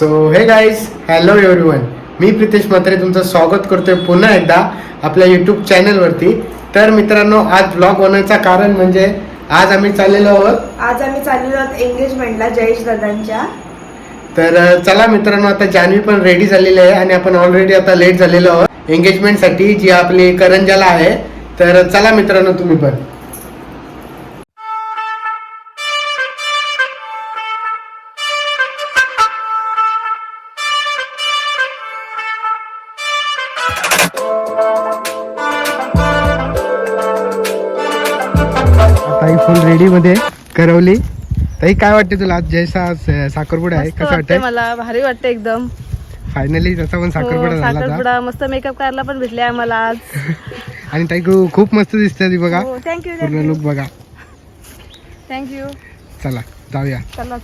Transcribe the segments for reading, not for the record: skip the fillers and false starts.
So हे guys, hello everyone. मी प्रितेश म्हात्रे तुमचं स्वागत करतोय पुन्हा एकदा आपल्या यूट्यूब चॅनलवरती. तर मित्रांनो, आज ब्लॉग होण्याचं कारण म्हणजे आज आम्ही चाललेलो आहोत एंगेजमेंटला जयेश दादांच्या. तर चला मित्रांनो, आता जान्हवी पण रेडी झालेली आहे आणि आपण ऑलरेडी आता लेट झालेलो आहोत एंगेजमेंटसाठी, जी आपली करंजाला आहे. तर चला मित्रांनो, तुम्ही पण. ताई फुल रेडी मध्ये करवली. ताई काय वाटते तुला, आज जयसा साखरपुडा आहे, कसं वाटतंय? मला भारी वाटतं एकदम. फायनली तसा पण साखरपुडा झाला साखरपुडा मस्त मेकअप करायला पण भेटले आम्हाला आज. आणि ताई खूप मस्त दिसते ती बघा. थँक्यू पूर्ण लुक बघा. थँक्यू. चला जाऊया. चला.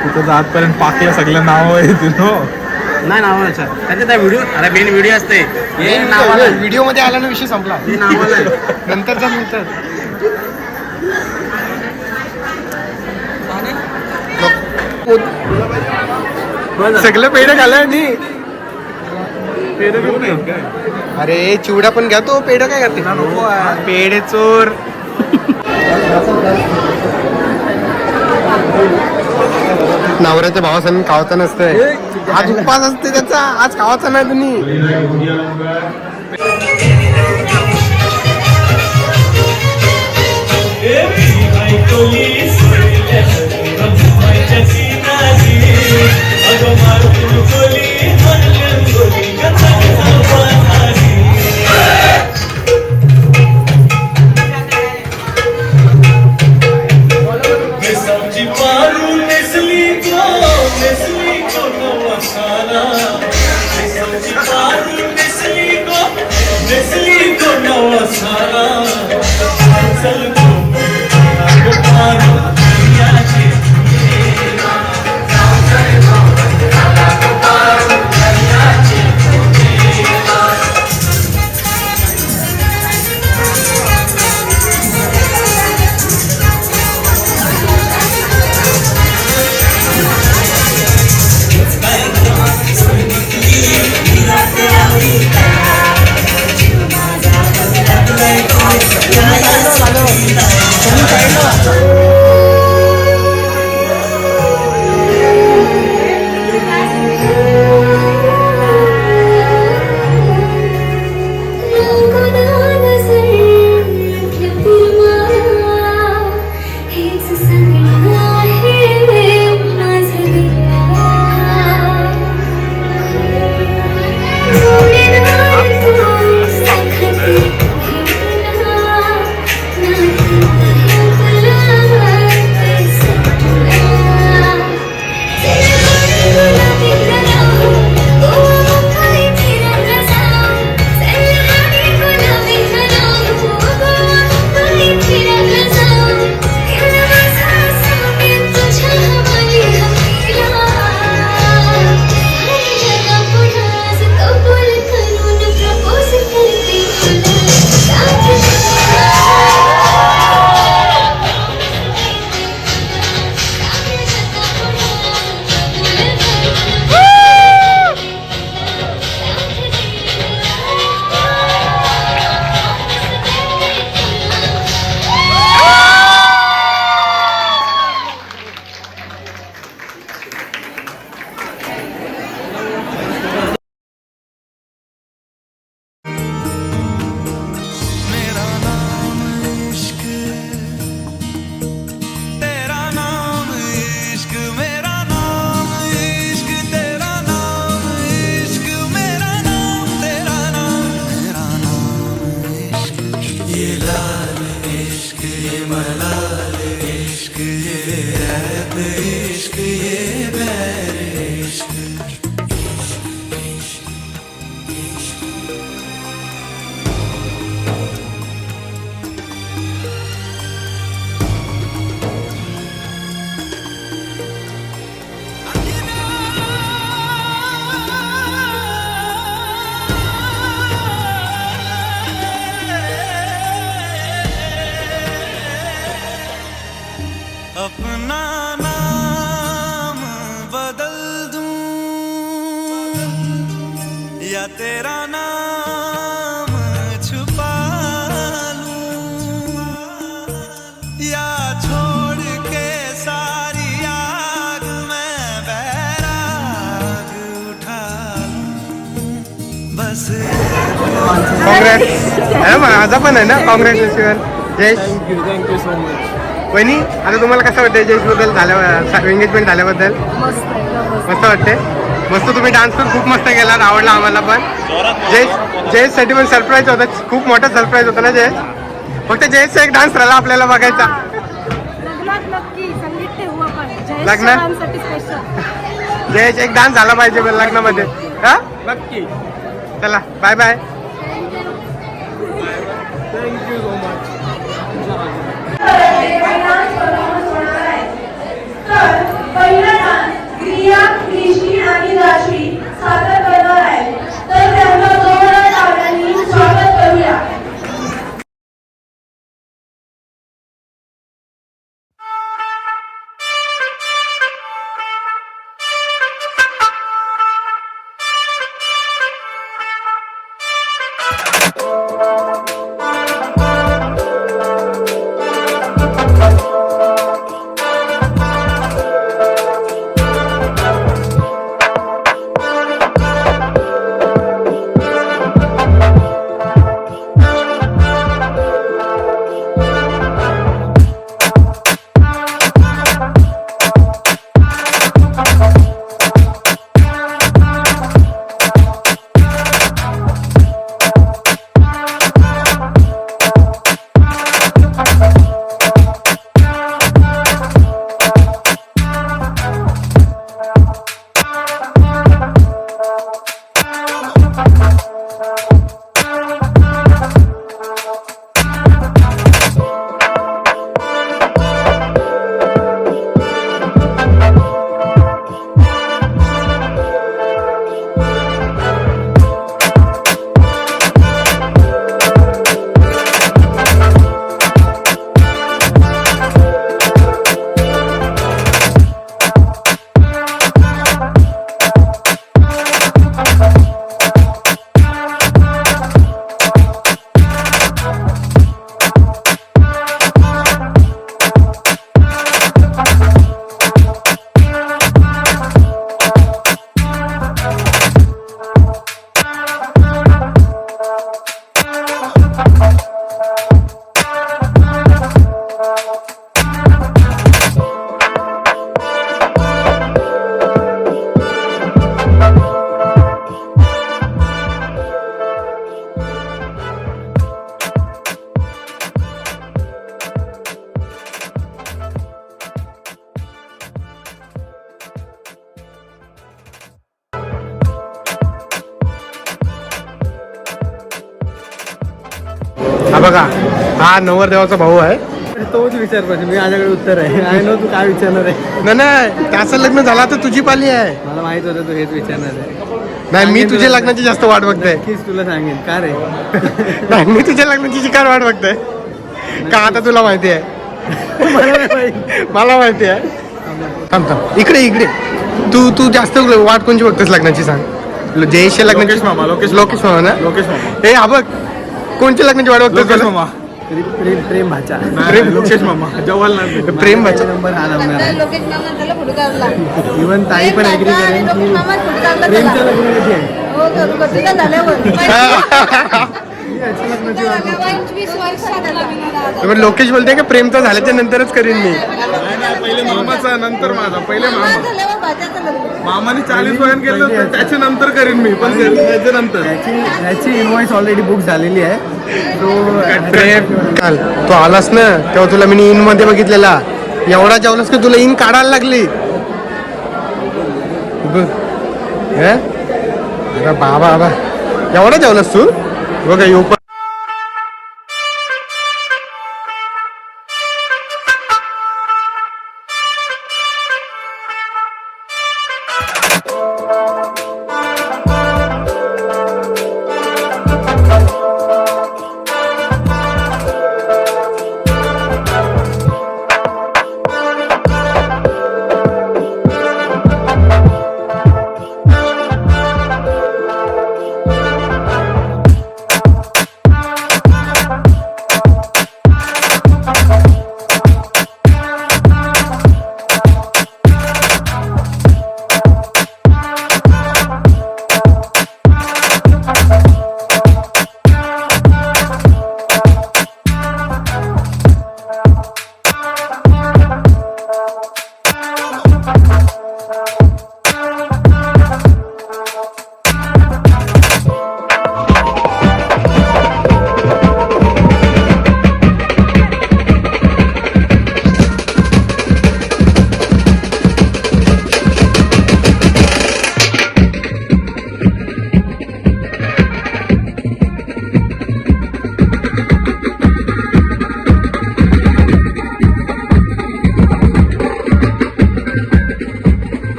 तिथं आजपर्यंत पाकलं सगळं नाव आहे तुझं. नाही नाव त्याच्या त्या व्हिडिओ, अरे मेन व्हिडिओ असते व्हिडिओ मध्ये आला ना, विषय संपला. नंतरचा सगळं पेढे खाल्लं नी. अरे चिवडा पण घ्या, तो पेढ काय करते पेढे चोर. नवऱ्याच्या भावासंग खावायचं नसतंय. आज उपवास असते त्याचा, आज खावायचा नाही तुम्ही. अगं मारून तेरा नाम छुपा लूं या छोड़ के सारी आग में बैराग उठा लूं बस कॉंग्रॅट्स. माझा पण आहे ना congratulation Jayesh. Thank you so much. वहिनी आता तुम्हाला कसं वाटतं जयेश बद्दल झाल्या एंगेजमेंट झाल्याबद्दल? मस्त एकदम मस्त. मस्त वाटते. मस्त तुम्ही डान्स पण खूप मस्त केला, आवडला आम्हाला पण. जयेश साठी पण सरप्राईज होता, खूप मोठा सरप्राईज होता ना जयेश. फक्त जयेशचा एक डान्स राहिला आपल्याला बघायचा. नक्की संगीत ठेवू आपण लग्नात? स्पेशल. जयेश एक डान्स झाला पाहिजे पण लग्नामध्ये. हा नक्की. चला bye bye. Thank you so much. पहिला डान्स क्रिया, कृष्णी आणि राशी सादर करणार आहे. तर त्यांना जोरदार टाळ्यांनी स्वागत करूया. हा बघा, हा नवरदेवाचा भाऊ आहे. तोच विचार पाहिजे. मी माझ्याकडे उत्तर आहे. आय नो तू काय विचारणार आहे. नाही त्याचं लग्न झालं तर तुझी पाली आहे. मला माहित होतं तू हेच विचारणार आहे. नाही मी तुझ्या लग्नाची जास्त वाट बघतोय. नक्कीच तुला सांगेन का रे. नाही मी तुझ्या लग्नाची शिकार वाट बघतोय. का आता तुला माहिती आहे. मला माहिती आहे. थांब थांब इकडे इकडे. तू जास्त वाट कोणची बघतोस लग्नाची सांग. जयेशच्या लग्नाची. लोकेश मामा, लोकेश मामा ना. लोकेश मामा. हे हा बघ कोणच्या लग्नाची वाट लोकेश बघतोस? मामा. प्रेम भाचा. प्रेम. लोकेश मामा. जवाहरलाल. प्रेम भाचा. नंबर हा लावणार आहे. लोकेश मामा त्याला फोटो काढला. इव्हन ताई पण ऍग्री करेन की लोकेश मामा फोटो काढला प्रेमचं त्याला. लग्न कधी आहे. हो करू कधी का झाल्यावर. याच्या लग्नाची वाट बघतो. 25 वर्षात लग्न. तर लोकेश बोलते की प्रेमचं झाल्याच्या नंतरच करीन मी. पहिले मामाचा नंतर माझा. पहिले मामा मामा. झाल्यावर भाच्याचं लग्न. मामाने 40 वयात केलं तर त्याच्या नंतर करीन मी. पण त्याच्या नंतर याची इनवॉइस ऑलरेडी बुक झालेली आहे. तो काल तू आलास ना तेव्हा तुला मी इन मध्ये बघितलेला. एवढा जेवलास की तुला इन काढायला लागली. अरे बाबा बाबा एवढा जेवलास तू. बघा येऊ पण.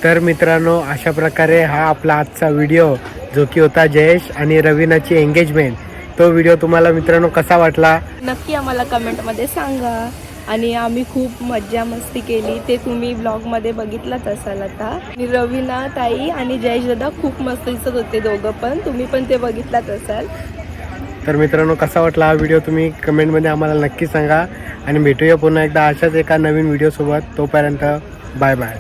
तर मित्रांनो अशा प्रकारे हा आपला आजचा व्हिडिओ जो की होता जयेश आणि रवीनाची एंगेजमेंट, तो व्हिडिओ तुम्हाला मित्रांनो कसा वाटला नक्की आम्हाला कमेंटमध्ये सांगा. आणि आम्ही खूप मज्जा मस्ती केली ते तुम्ही ब्लॉगमध्ये बघितलंच असाल आता. आणि रवीना ताई आणि जयेश दादा खूप मस्त दिसत होते दोघं पण, तुम्ही पण ते बघितलाच असाल. तर मित्रांनो कसा वाटला हा व्हिडिओ तुम्ही कमेंटमध्ये आम्हाला नक्की सांगा आणि भेटूया पुन्हा एकदा अशाच एका नवीन व्हिडिओसोबत. तोपर्यंत बाय बाय.